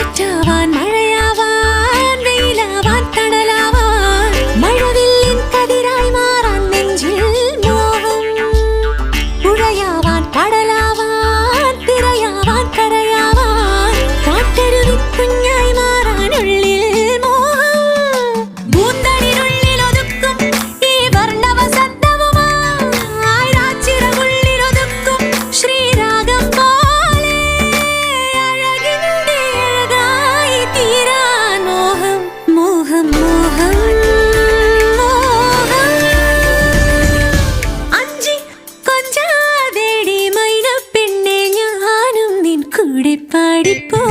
കാറ്റാവാൻ മഴയാവാൻ വെയിലാവാൻ തണലാവാൻ മഴവില്ലിൻ കതിരായി മാറാൻ നെഞ്ചിൽ മോഹം പുഴയാവാൻ കടലാവാൻ തിരയാവാൻ കരയാവാൻ കാട്ടരുവി കുഞ്ഞായി മാറാൻ ഉള്ളിൽ മോഹം പൂന്തളിനുള്ളിൽ ഒതുക്കും ഈ വർണ്ണവസന്തവുമായി രാച്ചിറകുള്ളിൽ ഒതുക്കും ശ്രീരാഗം പോലെ അഴകിന്റെ അഴകായി തീരാൻ മോഹം മോഹം മോഹം മോഹം അഞ്ചി കൊഞ്ചാതേടി മൈന പെണ്ണെ ഞാനും നിൻ കൂടെ പാടിപ്പോ